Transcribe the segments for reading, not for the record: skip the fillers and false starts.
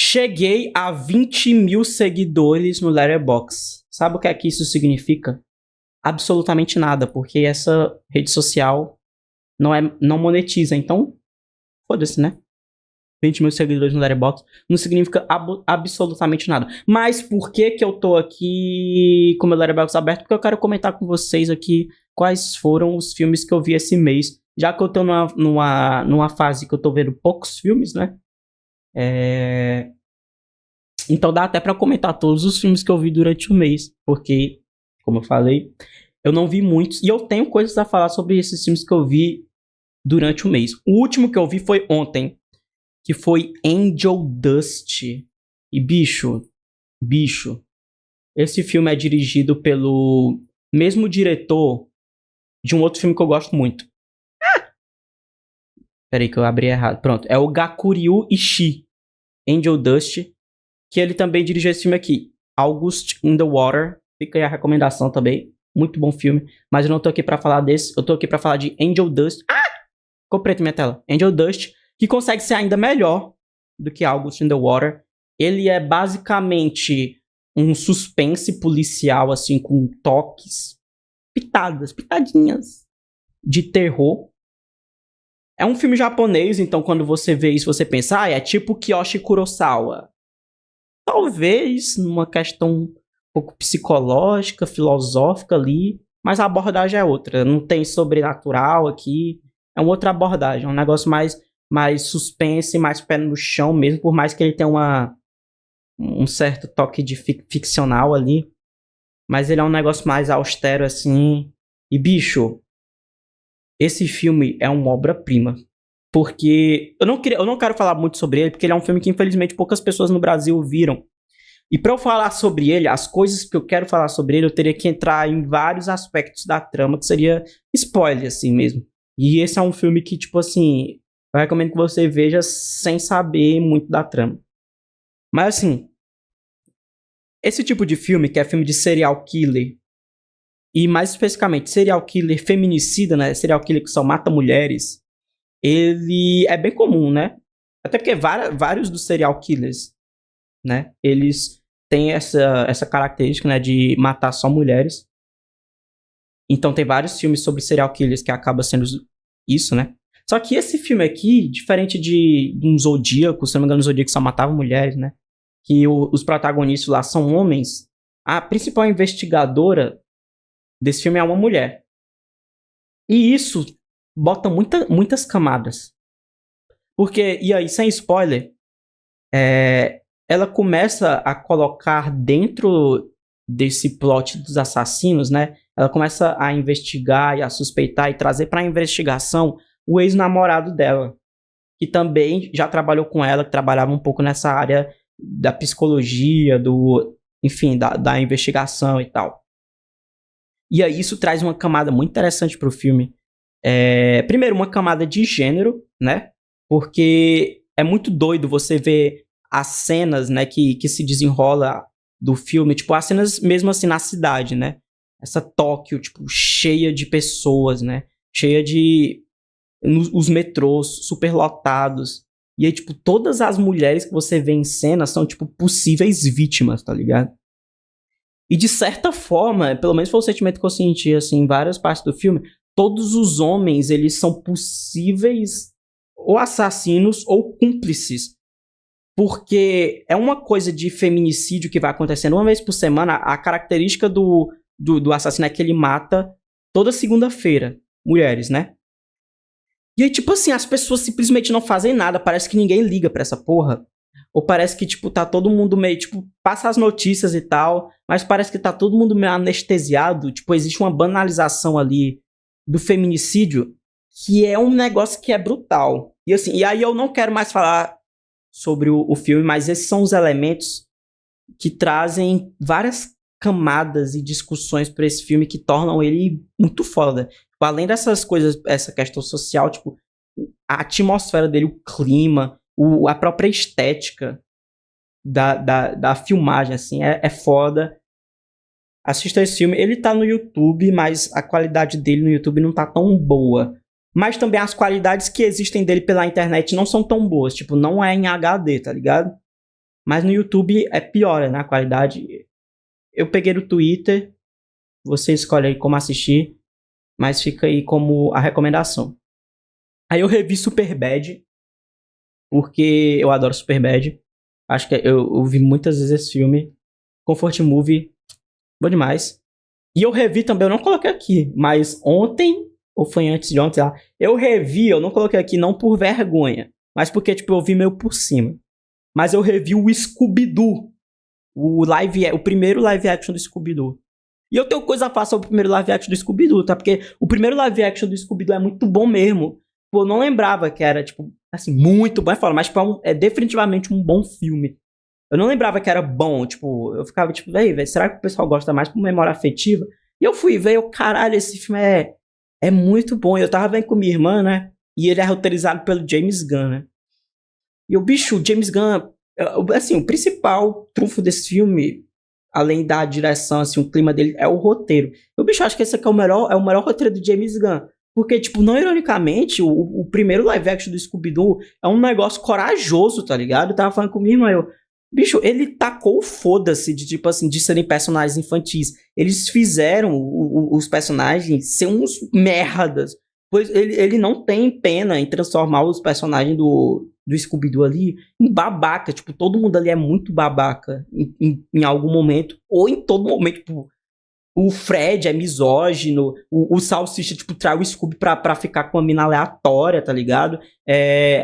Cheguei a 20 mil seguidores no Letterboxd. Sabe o que é que isso significa? Absolutamente nada, porque essa rede social não monetiza. Então, foda-se, né? 20 mil seguidores no Letterboxd não significa absolutamente nada. Mas por que que eu tô aqui com o meu Letterboxd aberto? Porque eu quero comentar com vocês aqui quais foram os filmes que eu vi esse mês. Já que eu tô numa fase que eu tô vendo poucos filmes, né? Então dá até pra comentar todos os filmes que eu vi durante o mês. Porque, como eu falei, eu não vi muitos. E eu tenho coisas a falar sobre esses filmes que eu vi durante o mês. O último que eu vi foi ontem, que foi Angel Dust. E bicho, esse filme é dirigido pelo mesmo diretor de um outro filme que eu gosto muito. Peraí que eu abri errado. Pronto, é o Gakuryu Ishii, Angel Dust, que ele também dirigiu esse filme aqui, August in the Water. Fica aí a recomendação também, muito bom filme. Mas eu não tô aqui pra falar desse, eu tô aqui pra falar de Angel Dust. Ficou preto minha tela. Angel Dust, que consegue ser ainda melhor do que August in the Water. Ele é basicamente um suspense policial, assim, com toques, pitadinhas de terror. É um filme japonês, então quando você vê isso, você pensa, é tipo Kiyoshi Kurosawa. Talvez numa questão um pouco psicológica, filosófica ali, mas a abordagem é outra. Não tem sobrenatural aqui, é uma outra abordagem, é um negócio mais suspense, mais pé no chão mesmo, por mais que ele tenha um certo toque de ficcional ali. Mas ele é um negócio mais austero, assim. E, bicho, esse filme é uma obra-prima. Porque eu não quero falar muito sobre ele, porque ele é um filme que, infelizmente, poucas pessoas no Brasil viram. E pra eu falar sobre ele, as coisas que eu quero falar sobre ele, eu teria que entrar em vários aspectos da trama, que seria spoiler, assim mesmo. E esse é um filme que, tipo assim, eu recomendo que você veja sem saber muito da trama. Mas, assim, esse tipo de filme, que é filme de serial killer, e mais especificamente serial killer feminicida, né? Serial killer que só mata mulheres, ele é bem comum, né? Até porque vários dos serial killers, né? Eles têm essa característica, né? De matar só mulheres. Então tem vários filmes sobre serial killers que acaba sendo isso, né? Só que esse filme aqui, diferente de um Zodíaco, se não me engano, o Zodíaco só matava mulheres, né? Que os protagonistas lá são homens. A principal investigadora desse filme é uma mulher. E isso bota muitas camadas. Porque, e aí, sem spoiler, ela começa a colocar dentro desse plot dos assassinos, né? Ela começa a investigar e a suspeitar e trazer para a investigação o ex-namorado dela, que também já trabalhou com ela, que trabalhava um pouco nessa área da psicologia, enfim, da investigação e tal. E aí isso traz uma camada muito interessante pro filme. Primeiro, uma camada de gênero, né? Porque é muito doido você ver as cenas, né, que se desenrola do filme, tipo, as cenas mesmo assim na cidade, né? Essa Tóquio, tipo, cheia de pessoas, né? Cheia de... os metrôs super lotados. E aí, tipo, todas as mulheres que você vê em cena são, tipo, possíveis vítimas, tá ligado? E de certa forma, pelo menos foi o sentimento que eu senti, assim, em várias partes do filme, todos os homens, eles são possíveis ou assassinos ou cúmplices. Porque é uma coisa de feminicídio que vai acontecendo uma vez por semana. A característica do assassino é que ele mata toda segunda-feira mulheres, né? E aí, tipo assim, as pessoas simplesmente não fazem nada. Parece que ninguém liga pra essa porra. Ou parece que, tipo, tá todo mundo meio, tipo, passa as notícias e tal, mas parece que tá todo mundo meio anestesiado. Tipo, existe uma banalização ali do feminicídio que é um negócio que é brutal. E assim, e aí eu não quero mais falar sobre o filme, mas esses são os elementos que trazem várias camadas e discussões pra esse filme que tornam ele muito foda. Tipo, além dessas coisas, essa questão social, tipo, a atmosfera dele, o clima, a própria estética da filmagem, assim, é foda. Assista esse filme. Ele tá no YouTube, mas a qualidade dele no YouTube não tá tão boa. Mas também as qualidades que existem dele pela internet não são tão boas. Tipo, não é em HD, tá ligado? Mas no YouTube é pior, né? A qualidade. Eu peguei no Twitter, você escolhe aí como assistir, mas fica aí como a recomendação. Aí eu revi Superbad, porque eu adoro Superbad. Acho que eu vi muitas vezes esse filme. Comfort Movie, bom demais. E eu revi também, eu não coloquei aqui, mas ontem, ou foi antes de ontem, sei lá, eu revi, eu não coloquei aqui não por vergonha, mas porque, tipo, eu vi meio por cima. Mas eu revi o Scooby-Doo, o primeiro live action do Scooby-Doo. E eu tenho coisa a falar sobre o primeiro live action do Scooby-Doo, tá? Porque o primeiro live action do Scooby-Doo é muito bom mesmo. Pô, eu não lembrava que era, tipo, assim, muito bom, mas tipo, é definitivamente um bom filme. Eu não lembrava que era bom, tipo, eu ficava tipo, velho, será que o pessoal gosta mais por memória afetiva? E eu fui ver, caralho, esse filme é muito bom. E eu tava vendo com minha irmã, né? E ele é roteirizado pelo James Gunn, né? E o bicho, James Gunn, assim, o principal trunfo desse filme, além da direção, assim, o clima dele, é o roteiro. Eu, bicho, acho que esse aqui é o melhor roteiro do James Gunn. Porque, tipo, não ironicamente, o primeiro live action do Scooby-Doo é um negócio corajoso, tá ligado? Eu tava falando com minha irmã, bicho, ele tacou o foda-se de, tipo assim, de serem personagens infantis. Eles fizeram os personagens ser uns merdas. Pois ele não tem pena em transformar os personagens do Scooby-Doo ali em babaca. Tipo, todo mundo ali é muito babaca em algum momento. Ou em todo momento, tipo, o Fred é misógino, o Salsicha, tipo, trai o Scooby pra ficar com uma mina aleatória, tá ligado?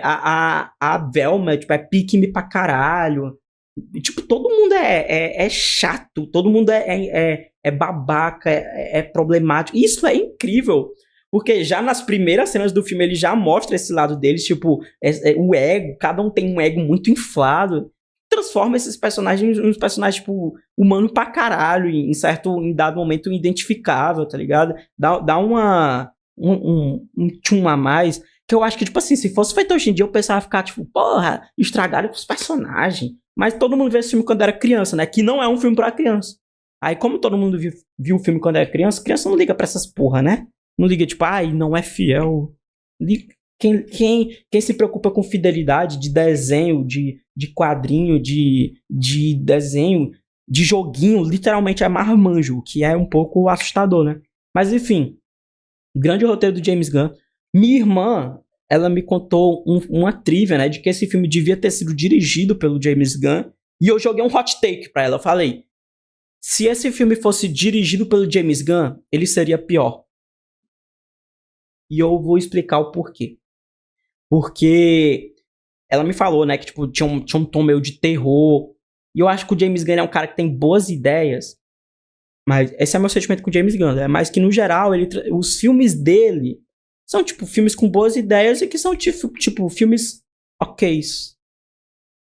A Velma, tipo, é pique-me pra caralho. Tipo, todo mundo é chato, todo mundo é babaca, é problemático. Isso é incrível, porque já nas primeiras cenas do filme ele já mostra esse lado deles, tipo, o ego, cada um tem um ego muito inflado. Transforma esses personagens em uns personagens, tipo, humano pra caralho, em dado momento identificável, tá ligado? Dá um tchum a mais, que eu acho que, tipo assim, se fosse feito hoje em dia, eu pensava ficar, tipo, porra, estragaram os personagens. Mas todo mundo vê esse filme quando era criança, né? Que não é um filme pra criança. Aí, como todo mundo viu o filme quando era criança não liga pra essas porra, né? Não liga, tipo, ai, não é fiel. Quem se preocupa com fidelidade de desenho, de quadrinho, de desenho, de joguinho, literalmente é marmanjo, que é um pouco assustador, né? Mas, enfim, grande roteiro do James Gunn. Minha irmã, ela me contou uma trivia, né, de que esse filme devia ter sido dirigido pelo James Gunn, e eu joguei um hot take pra ela. Eu falei, se esse filme fosse dirigido pelo James Gunn, ele seria pior. E eu vou explicar o porquê. Porque ela me falou, né, que tipo, tinha um tom meio de terror, e eu acho que o James Gunn é um cara que tem boas ideias, mas esse é meu sentimento com o James Gunn, né? Mas que no geral, os filmes dele são, tipo, filmes com boas ideias e que são, tipo filmes oks.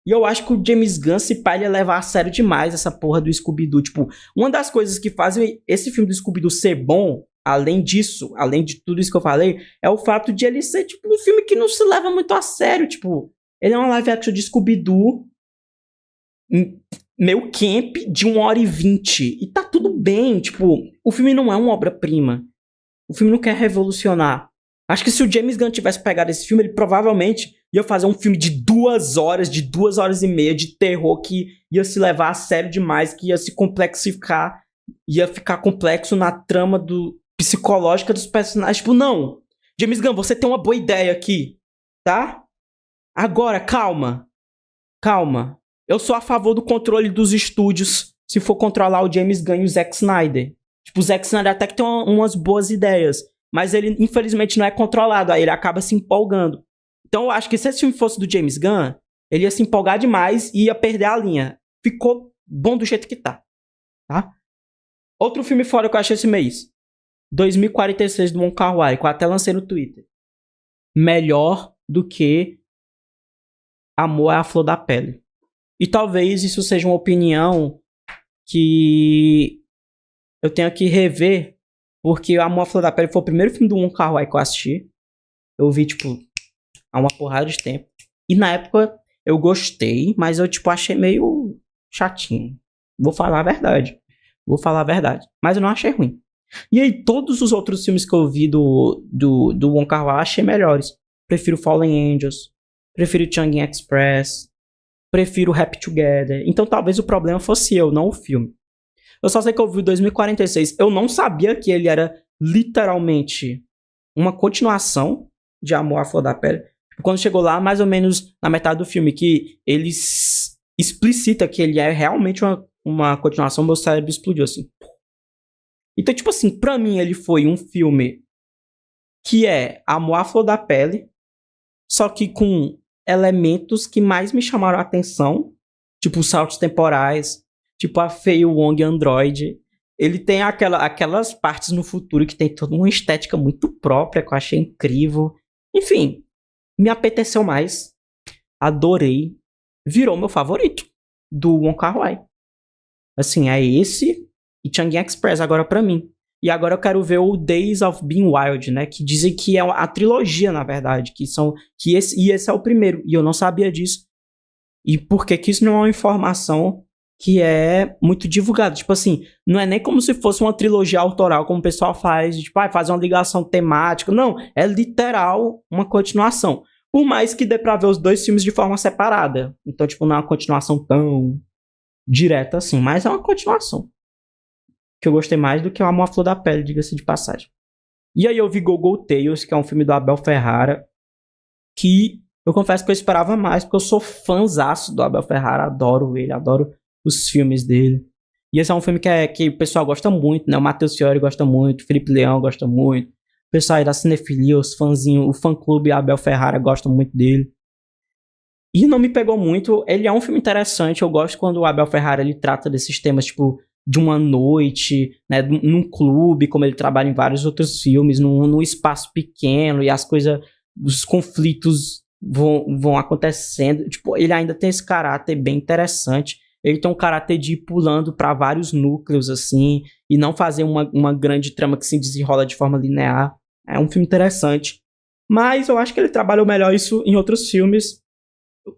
E eu acho que o James Gunn, se pá, ele ia levar a sério demais essa porra do Scooby-Doo. Tipo, uma das coisas que fazem esse filme do Scooby-Doo ser bom, além disso, além de tudo isso que eu falei, é o fato de ele ser, tipo, um filme que não se leva muito a sério. Tipo, ele é uma live action de Scooby-Doo meio camp de 1h20. E tá tudo bem, tipo, o filme não é uma obra-prima. O filme não quer revolucionar. Acho que se o James Gunn tivesse pegado esse filme, ele provavelmente ia fazer um filme de 2 horas, de 2h30, de terror, que ia se levar a sério demais, que ia se complexificar, ia ficar complexo na trama psicológica dos personagens. Tipo, não. James Gunn, você tem uma boa ideia aqui, tá? Agora, calma. Calma. Eu sou a favor do controle dos estúdios se for controlar o James Gunn e o Zack Snyder. Tipo, o Zack Snyder até que tem umas boas ideias, mas ele, infelizmente, não é controlado. Aí ele acaba se empolgando. Então eu acho que se esse filme fosse do James Gunn, ele ia se empolgar demais e ia perder a linha. Ficou bom do jeito que tá. Outro filme fora que eu achei esse mês. 2046 do Wong Kar-wai, que eu até lancei no Twitter. Melhor do que Amor é a Flor da Pele. E talvez isso seja uma opinião que eu tenha que rever, porque Amor à Flor da Pele foi o primeiro filme do Wong Kar-wai que eu assisti. Eu vi, tipo, há uma porrada de tempo. E na época eu gostei, mas eu, tipo, achei meio chatinho. Vou falar a verdade. Mas eu não achei ruim. E aí, todos os outros filmes que eu vi do Wong Kar-wai achei melhores. Prefiro Fallen Angels. Prefiro Chang'e Express. prefiro Happy Together. Então talvez o problema fosse eu, não o filme. Eu só sei que eu vi o 2046. Eu não sabia que ele era literalmente uma continuação de Amor à Flor da Pele. Quando chegou lá, mais ou menos na metade do filme, que ele explicita que ele é realmente uma continuação, meu cérebro explodiu assim. Então, tipo assim, pra mim ele foi um filme que é Amor à Flor da Pele, só que com elementos que mais me chamaram a atenção, tipo os saltos temporais, tipo a Faye Wong Android. Ele tem aquelas partes no futuro que tem toda uma estética muito própria, que eu achei incrível. Enfim, me apeteceu mais. Adorei. Virou meu favorito do Wong Kar-wai. Assim, é esse e Chang'e Express agora pra mim. E agora eu quero ver o Days of Being Wild, né? Que dizem que é a trilogia, na verdade. Esse é o primeiro. E eu não sabia disso. E por que isso não é uma informação que é muito divulgada? Tipo assim, não é nem como se fosse uma trilogia autoral, como o pessoal faz. Tipo, faz uma ligação temática. Não, é literal uma continuação. Por mais que dê pra ver os dois filmes de forma separada. Então, tipo, não é uma continuação tão direta assim. Mas é uma continuação. Que eu gostei mais do que o Amor à Flor da Pele, diga-se de passagem. E aí eu vi Go-Go Tales, que é um filme do Abel Ferrara, que eu confesso que eu esperava mais, porque eu sou fãzaço do Abel Ferrara, adoro ele, adoro os filmes dele. E esse é um filme que o pessoal gosta muito, né? O Matheus Fiori gosta muito, o Felipe Leão gosta muito, o pessoal aí da cinefilia, os fãzinhos, o fã-clube Abel Ferrara gosta muito dele. E não me pegou muito, ele é um filme interessante, eu gosto quando o Abel Ferrara ele trata desses temas, tipo, de uma noite, né, num clube, como ele trabalha em vários outros filmes, num espaço pequeno, e as coisas, os conflitos vão acontecendo. Tipo, ele ainda tem esse caráter bem interessante. Ele tem um caráter de ir pulando para vários núcleos, assim, e não fazer uma grande trama que se desenrola de forma linear. É um filme interessante. Mas eu acho que ele trabalhou melhor isso em outros filmes.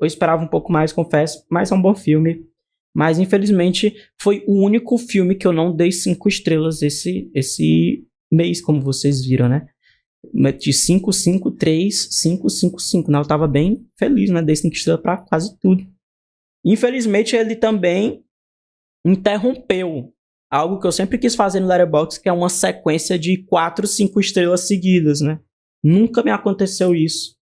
Eu esperava um pouco mais, confesso, mas é um bom filme. Mas, infelizmente, foi o único filme que eu não dei 5 estrelas esse mês, como vocês viram, né? De 5, 5, 3, 5, 5, 5. Eu tava bem feliz, né? Dei 5 estrelas pra quase tudo. Infelizmente, ele também interrompeu algo que eu sempre quis fazer no Letterboxd, que é uma sequência de 4, 5 estrelas seguidas, né? Nunca me aconteceu isso.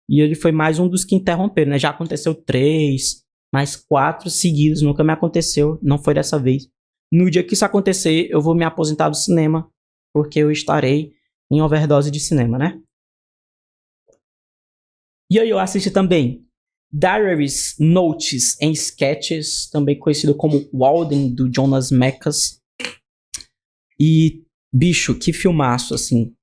E ele foi mais um dos que interromperam, né? Já aconteceu 3... mais 4 seguidos, nunca me aconteceu, não foi dessa vez. No dia que isso acontecer, eu vou me aposentar do cinema, porque eu estarei em overdose de cinema, né? E aí eu assisti também Diaries, Notes and Sketches, também conhecido como Walden, do Jonas Mekas. E, bicho, que filmaço, assim.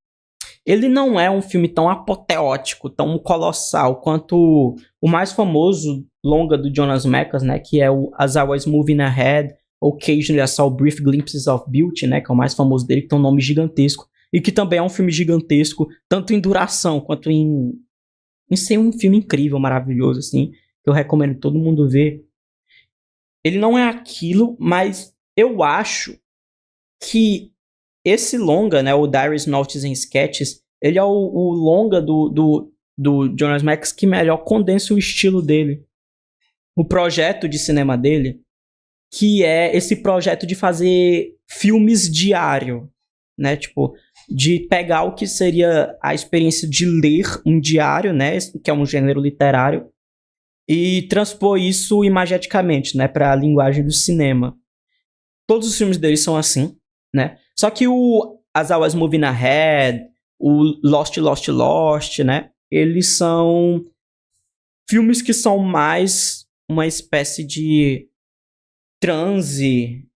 Ele não é um filme tão apoteótico, tão colossal, quanto o mais famoso longa do Jonas Mekas, né, que é o As I Was Moving Ahead, Occasionally I Saw Brief Glimpses of Beauty, né, que é o mais famoso dele, que tem um nome gigantesco, e que também é um filme gigantesco, tanto em duração, quanto em ser um filme incrível, maravilhoso, assim, que eu recomendo todo mundo ver. Ele não é aquilo, mas eu acho que esse longa, né, o Diaries, Notes and Sketches, ele é o longa do Jonas Mekas que melhor condensa o estilo dele. O projeto de cinema dele, que é esse projeto de fazer filmes diário, né, tipo, de pegar o que seria a experiência de ler um diário, né, que é um gênero literário, e transpor isso imageticamente, né, para a linguagem do cinema. Todos os filmes dele são assim, né? Só que o As I Was Moving Ahead, o Lost, né? Eles são filmes que são mais uma espécie de transe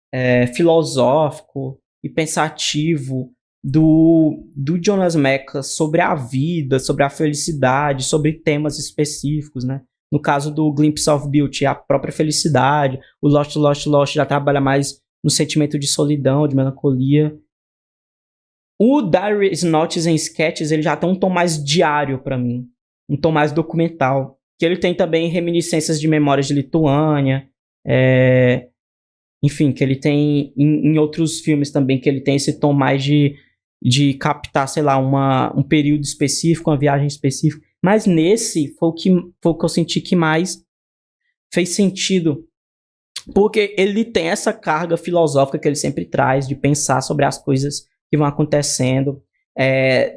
filosófico e pensativo do Jonas Mekas sobre a vida, sobre a felicidade, sobre temas específicos, né? No caso do Glimpse of Beauty, a própria felicidade. O Lost já trabalha mais no sentimento de solidão, de melancolia. O Diaries, Notes and Sketches, ele já tem um tom mais diário pra mim. Um tom mais documental. Que ele tem também reminiscências de Memórias de Lituânia. Enfim, que ele tem em outros filmes também, que ele tem esse tom mais de captar, sei lá, um período específico, uma viagem específica. Mas nesse foi o que eu senti que mais fez sentido. Porque ele tem essa carga filosófica que ele sempre traz, de pensar sobre as coisas que vão acontecendo,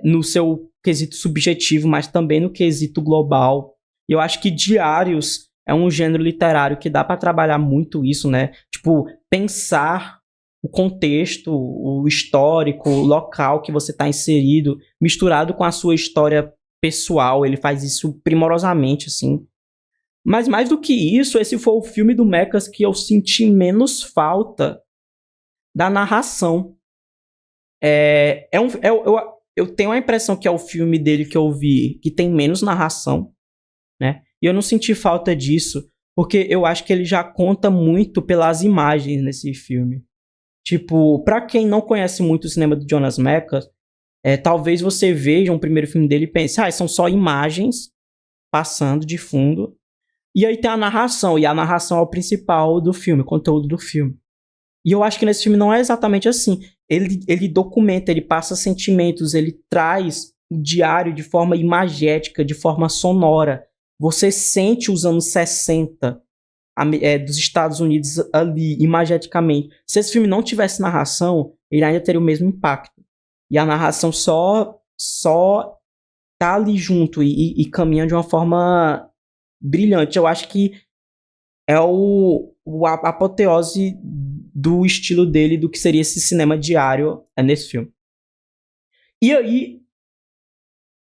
no seu quesito subjetivo, mas também no quesito global. E eu acho que Diários é um gênero literário que dá para trabalhar muito isso, né? Tipo, pensar o contexto, o histórico, o local que você está inserido, misturado com a sua história pessoal. Ele faz isso primorosamente, assim. Mas mais do que isso, esse foi o filme do Mechas que eu senti menos falta da narração. Eu tenho a impressão que é o filme dele que eu vi que tem menos narração, né? E eu não senti falta disso, porque eu acho que ele já conta muito pelas imagens nesse filme. Tipo, pra quem não conhece muito o cinema do Jonas Mekas, talvez você veja um primeiro filme dele e pense, são só imagens passando de fundo. E aí tem a narração, e a narração é o principal do filme, o conteúdo do filme. E eu acho que nesse filme não é exatamente assim. Ele documenta, ele passa sentimentos, ele traz o diário de forma imagética, de forma sonora. Você sente os anos 60 dos Estados Unidos ali, imageticamente. Se esse filme não tivesse narração, ele ainda teria o mesmo impacto. E a narração só tá ali junto e caminha de uma forma brilhante. Eu acho que é a apoteose do estilo dele, do que seria esse cinema diário nesse filme. E aí,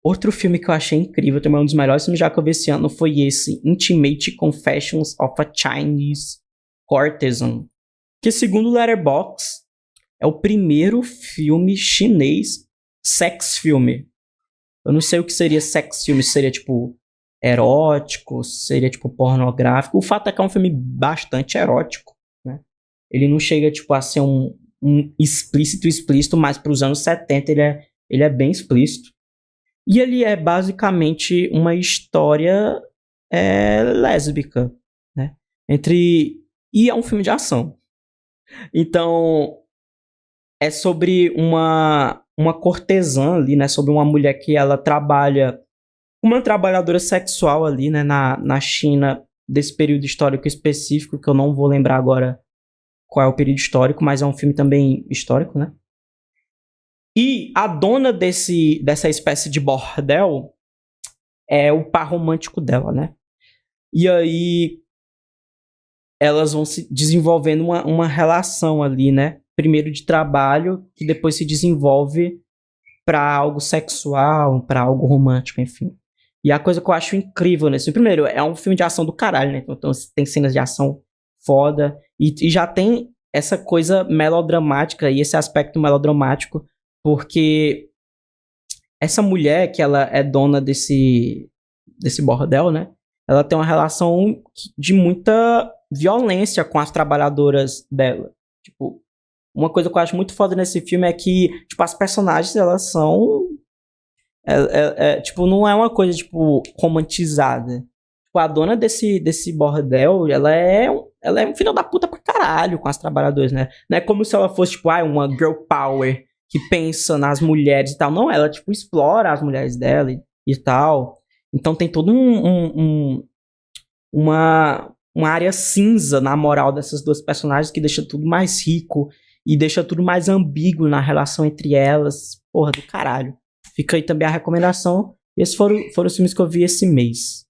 outro filme que eu achei incrível, também um dos melhores filmes já que eu vi esse ano, foi esse Intimate Confessions of a Chinese Courtesan, que segundo o Letterboxd é o primeiro filme chinês sex filme. Eu não sei o que seria sex filme, seria tipo erótico, seria tipo pornográfico. O fato é que é um filme bastante erótico, né? Ele não chega tipo a ser um explícito, mas para os anos 70 ele é bem explícito. E ele é basicamente uma história lésbica, né? E é um filme de ação. Então, é sobre uma cortesã ali, né? Sobre uma mulher que ela trabalha, uma trabalhadora sexual ali, né? Na China, desse período histórico específico, que eu não vou lembrar agora qual é o período histórico, mas é um filme também histórico, né? E a dona dessa espécie de bordel é o par romântico dela, né? E aí elas vão se desenvolvendo uma relação ali, né? Primeiro de trabalho, que depois se desenvolve para algo sexual, para algo romântico, enfim. E a coisa que eu acho incrível nesse filme, primeiro, é um filme de ação do caralho, né? Então tem cenas de ação foda e já tem essa coisa melodramática e esse aspecto melodramático, porque essa mulher que ela é dona desse bordel, né? Ela tem uma relação de muita violência com as trabalhadoras dela. Tipo, uma coisa que eu acho muito foda nesse filme é que, tipo, as personagens, elas são... tipo, não é uma coisa, tipo, romantizada. Tipo, a dona desse bordel, ela é um filho da puta pra caralho com as trabalhadoras, né? Não é como se ela fosse, tipo, uma girl power que pensa nas mulheres e tal. Não, ela, tipo, explora as mulheres dela e tal. Então tem todo uma área cinza na moral dessas duas personagens que deixa tudo mais rico e deixa tudo mais ambíguo na relação entre elas. Porra do caralho. Fica aí também a recomendação. Esses foram os filmes que eu vi esse mês.